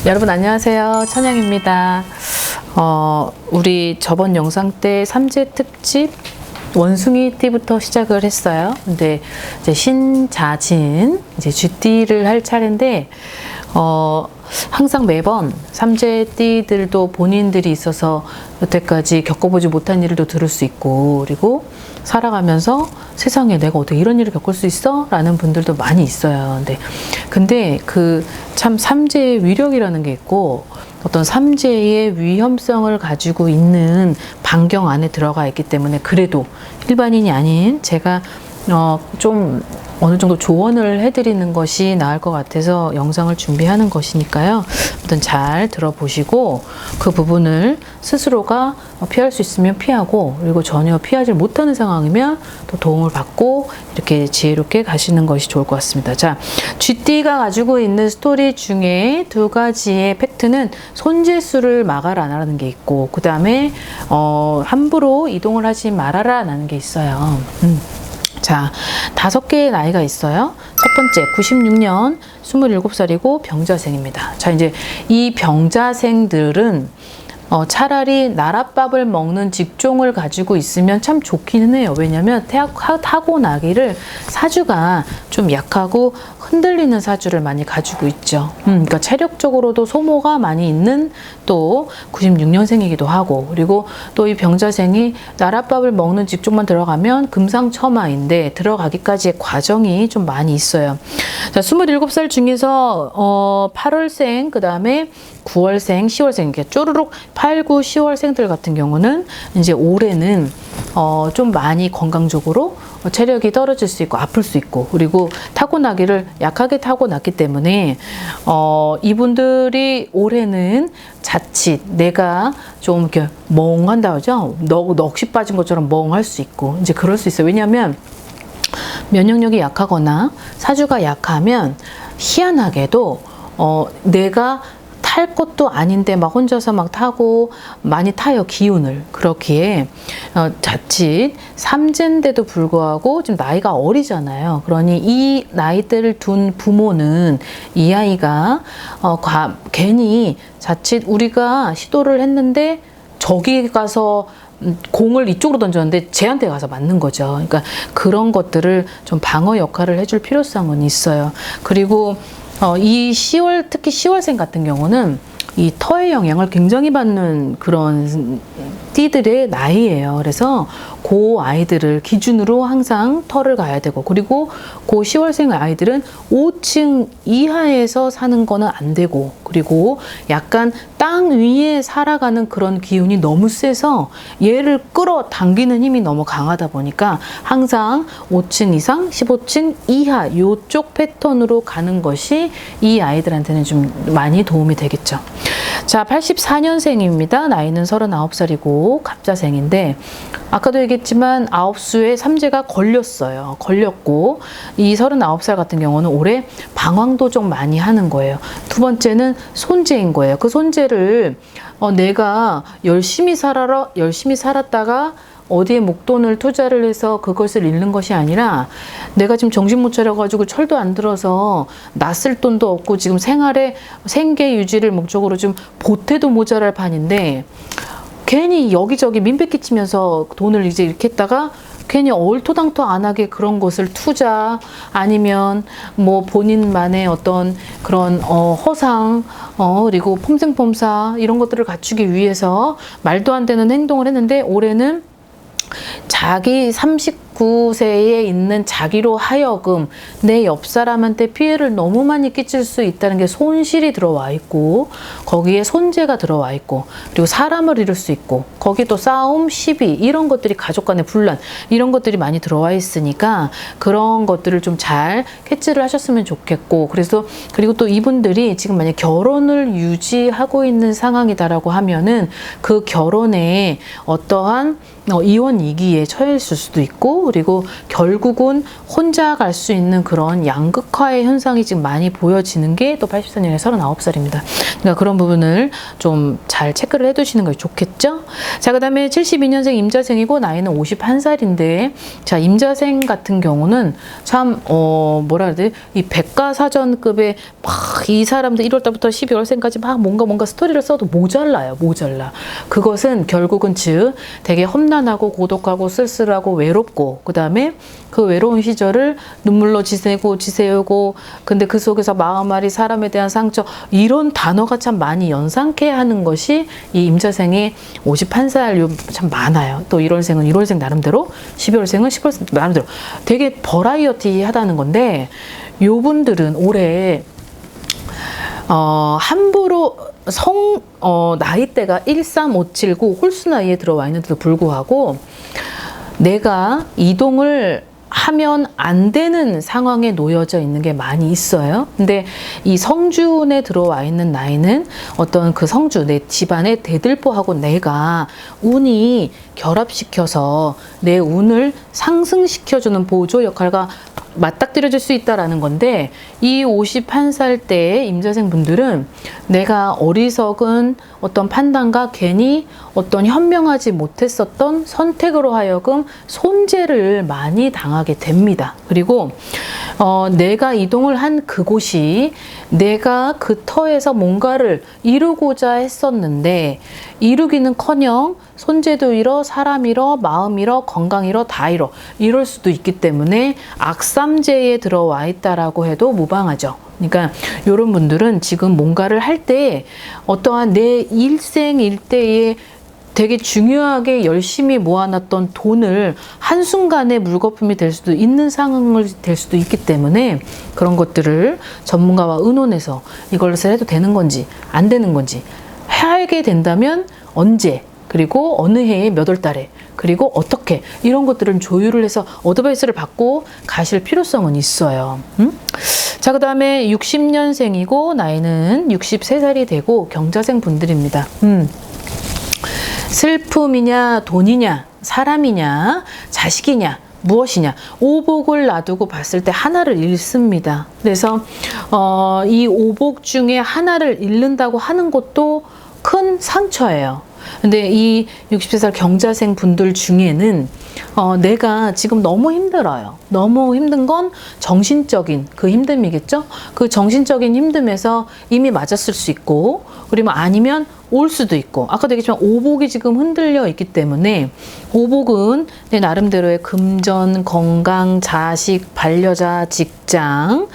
여러분 안녕하세요. 천양입니다. 우리 저번 영상 때 삼재 특집 원숭이띠부터 시작을 했어요. 근데 이제 신자진 이제 쥐띠를 할 차례인데 항상 매번 삼재띠들도 본인들이 있어서 여태까지 겪어보지 못한 일도 들을 수 있고, 그리고 살아가면서 세상에 내가 어떻게 이런 일을 겪을 수 있어? 라는 분들도 많이 있어요. 근데 그 참 삼재의 위력이라는 게 있고, 어떤 삼재의 위험성을 가지고 있는 반경 안에 들어가 있기 때문에, 그래도 일반인이 아닌 제가 좀 어느 정도 조언을 해드리는 것이 나을 것 같아서 영상을 준비하는 것이니까요. 아무튼 잘 들어보시고 그 부분을 스스로가 피할 수 있으면 피하고, 그리고 전혀 피하지 못하는 상황이면 또 도움을 받고 이렇게 지혜롭게 가시는 것이 좋을 것 같습니다. 자, 쥐띠가 가지고 있는 스토리 중에 두 가지의 팩트는 손재수를 막아라라는 게 있고, 그 다음에 함부로 이동을 하지 말아라 라는 게 있어요. 자, 5개의 나이가 있어요. 첫 번째, 96년 27살이고 병자생입니다. 자, 이제 이 병자생들은 차라리 나랏밥을 먹는 직종을 가지고 있으면 참 좋기는 해요. 왜냐면 타고나기를 사주가 좀 약하고 흔들리는 사주를 많이 가지고 있죠. 그러니까 체력적으로도 소모가 많이 있는 또 96년생이기도 하고, 그리고 또 이 병자생이 나랏밥을 먹는 직종만 들어가면 금상첨화인데 들어가기까지의 과정이 좀 많이 있어요. 자, 27살 중에서 8월생, 그 다음에 9월생, 10월생 이렇게 쪼르륵 8, 9, 10월생들 같은 경우는 이제 올해는 좀 많이 건강적으로 체력이 떨어질 수 있고 아플 수 있고, 그리고 타고나기를 약하게 타고났기 때문에 이분들이 올해는 자칫 내가 좀 이렇게 멍한다 그러죠. 넋이 빠진 것처럼 멍할 수 있고 이제 그럴 수 있어요. 왜냐하면 면역력이 약하거나 사주가 약하면 희한하게도 내가 탈 것도 아닌데 막 혼자서 막 타고 많이 타요, 기운을. 그렇기에 자칫 삼재인데도 불구하고 지금 나이가 어리잖아요. 그러니 이 나이대를 둔 부모는 이 아이가 괜히 자칫 우리가 시도를 했는데 저기 가서 공을 이쪽으로 던졌는데 쟤한테 가서 맞는 거죠. 그러니까 그런 것들을 좀 방어 역할을 해줄 필요성은 있어요. 그리고 이 10월, 특히 10월생 같은 경우는 이 터의 영향을 굉장히 받는 그런 띠들의 나이예요. 그래서 그 아이들을 기준으로 항상 터를 가야 되고, 그리고 그 10월생 아이들은 5층 이하에서 사는 거는 안 되고, 그리고 약간 땅 위에 살아가는 그런 기운이 너무 세서 얘를 끌어당기는 힘이 너무 강하다 보니까 항상 5층 이상, 15층 이하 이쪽 패턴으로 가는 것이 이 아이들한테는 좀 많이 도움이 되겠죠. 자, 84년생입니다. 나이는 39살이고 갑자생인데, 아까도 얘기했지만 9수에 삼재가 걸렸고, 이 39살 같은 경우는 올해 방황도 좀 많이 하는 거예요. 두 번째는 손재인 거예요. 그 손재를 내가 열심히 살았다가 어디에 목돈을 투자를 해서 그것을 잃는 것이 아니라, 내가 지금 정신 못 차려가지고 철도 안 들어서 낯쓸 돈도 없고 지금 생계 유지를 목적으로 좀 보태도 모자랄 판인데, 괜히 여기저기 민폐 끼치면서 돈을 이제 이렇게 했다가 괜히 얼토당토 안 하게 그런 것을 투자, 아니면 뭐 본인만의 어떤 그런 허상, 그리고 폼생폼사 이런 것들을 갖추기 위해서 말도 안 되는 행동을 했는데, 올해는 자기 39세에 있는 자기로 하여금 내 옆 사람한테 피해를 너무 많이 끼칠 수 있다는 게 손실이 들어와 있고, 거기에 손재가 들어와 있고, 그리고 사람을 잃을 수 있고, 거기 또 싸움, 시비 이런 것들이, 가족 간의 분란 이런 것들이 많이 들어와 있으니까 그런 것들을 좀 잘 캐치를 하셨으면 좋겠고, 그리고 또 이분들이 지금 만약 결혼을 유지하고 있는 상황이다라고 하면은 그 결혼에 어떠한 이혼 위기에 처해 있을 수도 있고, 그리고 결국은 혼자 갈 수 있는 그런 양극화의 현상이 지금 많이 보여지는 게 또 84년에 39살입니다. 그러니까 그런 부분을 좀 잘 체크를 해두시는 것이 좋겠죠? 자, 그 다음에 72년생 임자생이고 나이는 51살인데, 자, 임자생 같은 경우는 참, 뭐라 해야 돼? 이 백과사전급의 막 이 사람들 1월달부터 12월생까지 막 뭔가 스토리를 써도 모자라요. 모자라. 그것은 결국은 즉 되게 험난하고 고독하고 쓸쓸하고 외롭고, 그 다음에 그 외로운 시절을 눈물로 지새우고, 근데 그 속에서 마음앓이, 사람에 대한 상처, 이런 단어가 참 많이 연상케 하는 것이 이 임자생의 51살 참 많아요. 또 1월생은 1월생 나름대로, 12월생은 12월생 나름대로 되게 버라이어티 하다는 건데, 요분들은 올해 함부로 나이대가 13579 홀수 나이에 들어와 있는데도 불구하고 내가 이동을 하면 안 되는 상황에 놓여져 있는 게 많이 있어요. 근데 이 성준에 들어와 있는 나이는 어떤 그 성주, 내 집안의 대들보하고 내가 운이 결합시켜서 내 운을 상승시켜주는 보조 역할과 맞닥뜨려질 수 있다라는 건데, 이 51살 때의 임자생 분들은 내가 어리석은 어떤 판단과 괜히 어떤 현명하지 못했었던 선택으로 하여금 손재를 많이 당하게 됩니다. 그리고 내가 이동을 한 그곳이 내가 그 터에서 뭔가를 이루고자 했었는데 이루기는커녕 손재도 잃어, 사람 잃어, 마음 잃어, 건강 잃어, 다 잃어, 이럴 수도 있기 때문에 악삼재에 들어와 있다라고 해도 무방하죠. 그러니까 이런 분들은 지금 뭔가를 할 때 어떠한 내 일생일대에 되게 중요하게 열심히 모아놨던 돈을 한순간에 물거품이 될 수도 있는 상황을 될 수도 있기 때문에 그런 것들을 전문가와 의논해서 이것을 해도 되는 건지 안 되는 건지, 하게 된다면 언제, 그리고 어느 해에 몇 월 달에, 그리고 어떻게, 이런 것들은 조율을 해서 어드바이스를 받고 가실 필요성은 있어요. 자, 그 다음에 60년생이고 나이는 63살이 되고 경자생 분들입니다. 슬픔이냐, 돈이냐, 사람이냐, 자식이냐, 무엇이냐, 오복을 놔두고 봤을 때 하나를 잃습니다. 그래서 이 오복 중에 하나를 잃는다고 하는 것도 큰 상처예요. 근데 이 63살 경자생 분들 중에는 내가 지금 너무 힘들어요. 너무 힘든 건 정신적인 그 힘듦이겠죠? 그 정신적인 힘듦에서 이미 맞았을 수 있고, 그리고 아니면 올 수도 있고, 아까도 얘기했지만 오복이 지금 흔들려 있기 때문에, 오복은 내 나름대로의 금전, 건강, 자식, 반려자, 직장,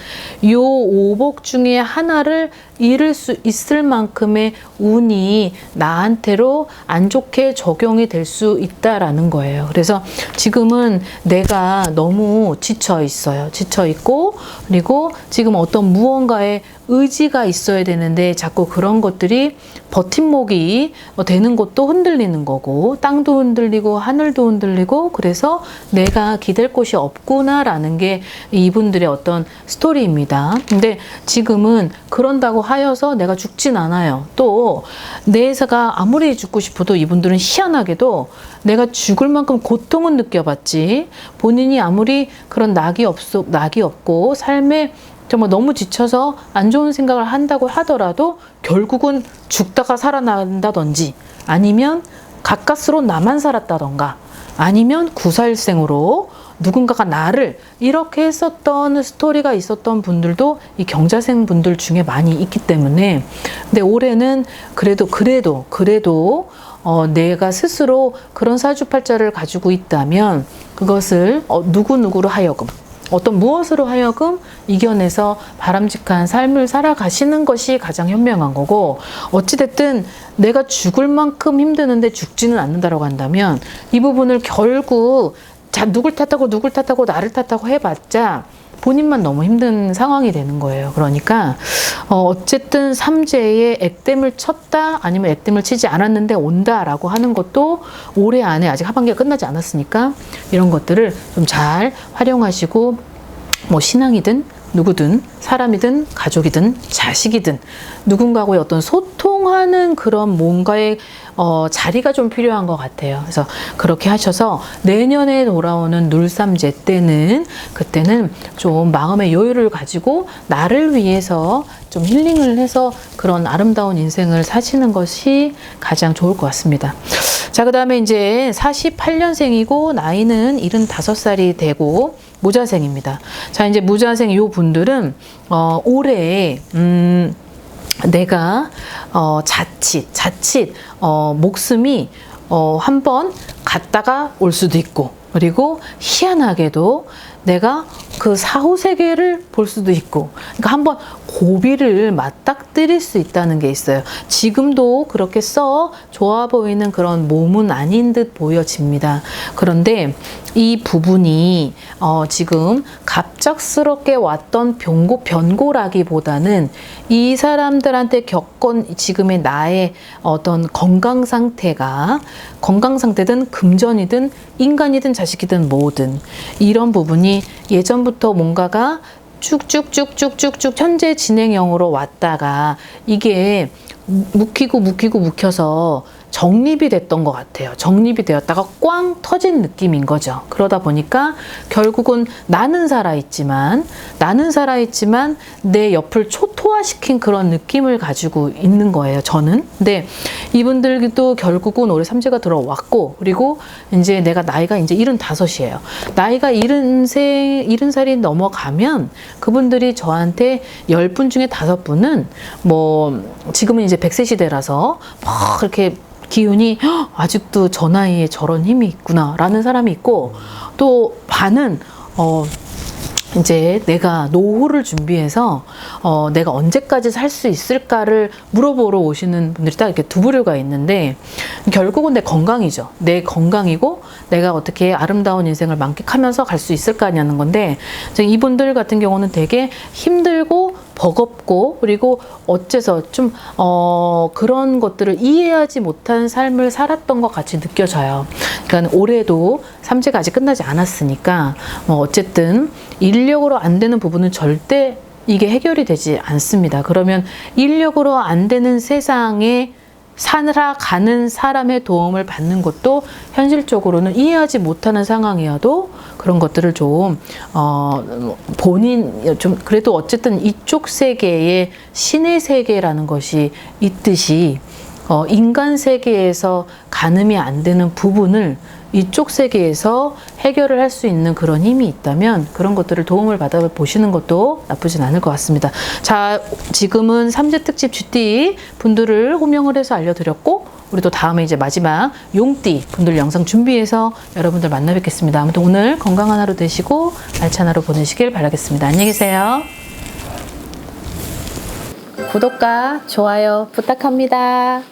요 오복 중에 하나를 잃을 수 있을 만큼의 운이 나한테로 안 좋게 적용이 될 수 있다라는 거예요. 그래서 지금은 내가 너무 지쳐 있어요. 지쳐 있고, 그리고 지금 어떤 무언가에 의지가 있어야 되는데 자꾸 그런 것들이 버팀목이 되는 것도 흔들리는 거고, 땅도 흔들리고 하늘도 흔들리고, 그래서 내가 기댈 곳이 없구나라는 게 이분들의 어떤 스토리입니다. 근데 지금은 그런다고 하여서 내가 죽진 않아요. 또 내가 아무리 죽고 싶어도 이분들은 희한하게도 내가 죽을 만큼 고통은 느껴봤지, 본인이 아무리 그런 낙이 없고 삶에 정말 너무 지쳐서 안 좋은 생각을 한다고 하더라도 결국은 죽다가 살아난다든지, 아니면 가까스로 나만 살았다던가, 아니면 구사일생으로 누군가가 나를 이렇게 했었던 스토리가 있었던 분들도 이 경자생 분들 중에 많이 있기 때문에, 근데 올해는 그래도 내가 스스로 그런 사주팔자를 가지고 있다면 그것을 누구누구로 하여금, 어떤 무엇으로 하여금 이겨내서 바람직한 삶을 살아가시는 것이 가장 현명한 거고, 어찌됐든 내가 죽을 만큼 힘드는데 죽지는 않는다라고 한다면 이 부분을 결국 누굴 탓하고 나를 탓하고 해봤자 본인만 너무 힘든 상황이 되는 거예요. 그러니까 어쨌든 삼재에 액땜을 쳤다, 아니면 액땜을 치지 않았는데 온다라고 하는 것도 올해 안에, 아직 하반기가 끝나지 않았으니까 이런 것들을 좀 잘 활용하시고, 뭐 신앙이든 누구든 사람이든 가족이든 자식이든 누군가하고의 어떤 소통하는 그런 뭔가의 자리가 좀 필요한 것 같아요. 그래서 그렇게 하셔서 내년에 돌아오는 눌삼제 때는 그때는 좀 마음의 여유를 가지고 나를 위해서 좀 힐링을 해서 그런 아름다운 인생을 사시는 것이 가장 좋을 것 같습니다. 자, 그 다음에 이제 48년생이고 나이는 75살이 되고 무자생입니다. 자, 이제 무자생 요 분들은 올해 내가 자칫 목숨이 한번 갔다가 올 수도 있고, 그리고 희한하게도 내가 그 사후 세계를 볼 수도 있고, 그러니까 한번 고비를 맞닥뜨릴 수 있다는 게 있어요. 지금도 그렇게 좋아 보이는 그런 몸은 아닌 듯 보여집니다. 그런데 이 부분이 지금 갑작스럽게 왔던 변고라기보다는 이 사람들한테 겪은 지금의 나의 어떤 건강 상태든 금전이든 인간이든 자식이든 뭐든 이런 부분이 예전부터 뭔가가 쭉쭉쭉쭉쭉쭉 현재 진행형으로 왔다가 이게 묵혀서 정립이 됐던 것 같아요. 정립이 되었다가 꽝 터진 느낌인 거죠. 그러다 보니까 결국은 나는 살아있지만 내 옆을 초토화시킨 그런 느낌을 가지고 있는 거예요, 저는. 근데 이분들도 결국은 올해 삼재가 들어왔고, 그리고 이제 내가 나이가 이제 75이에요. 나이가 70살이 넘어가면 그분들이 저한테 10분 중에 5분은 뭐 지금은 이제 100세 시대라서 막 그렇게 기운이 아직도 저 나이에 저런 힘이 있구나 라는 사람이 있고, 또 반은 이제 내가 노후를 준비해서 내가 언제까지 살 수 있을까를 물어보러 오시는 분들이 딱 이렇게 두 부류가 있는데, 결국은 내 건강이죠. 내 건강이고 내가 어떻게 아름다운 인생을 만끽하면서 갈 수 있을까냐는 건데, 이분들 같은 경우는 되게 힘들고 버겁고, 그리고 어째서 좀 그런 것들을 이해하지 못한 삶을 살았던 것 같이 느껴져요. 그러니까 올해도 삼재가 아직 끝나지 않았으니까 어쨌든 인력으로 안 되는 부분은 절대 이게 해결이 되지 않습니다. 그러면 인력으로 안 되는 세상에 살아가는 사람의 도움을 받는 것도 현실적으로는 이해하지 못하는 상황이어도 그런 것들을 좀 그래도 어쨌든 이쪽 세계에 신의 세계라는 것이 있듯이 인간 세계에서 가늠이 안 되는 부분을 이쪽 세계에서 해결을 할 수 있는 그런 힘이 있다면 그런 것들을 도움을 받아보시는 것도 나쁘진 않을 것 같습니다. 자, 지금은 삼재 특집 쥐띠 분들을 호명을 해서 알려드렸고, 우리 또 다음에 이제 마지막 용띠 분들 영상 준비해서 여러분들 만나 뵙겠습니다. 아무튼 오늘 건강한 하루 되시고 알찬 하루 보내시길 바라겠습니다. 안녕히 계세요. 구독과 좋아요 부탁합니다.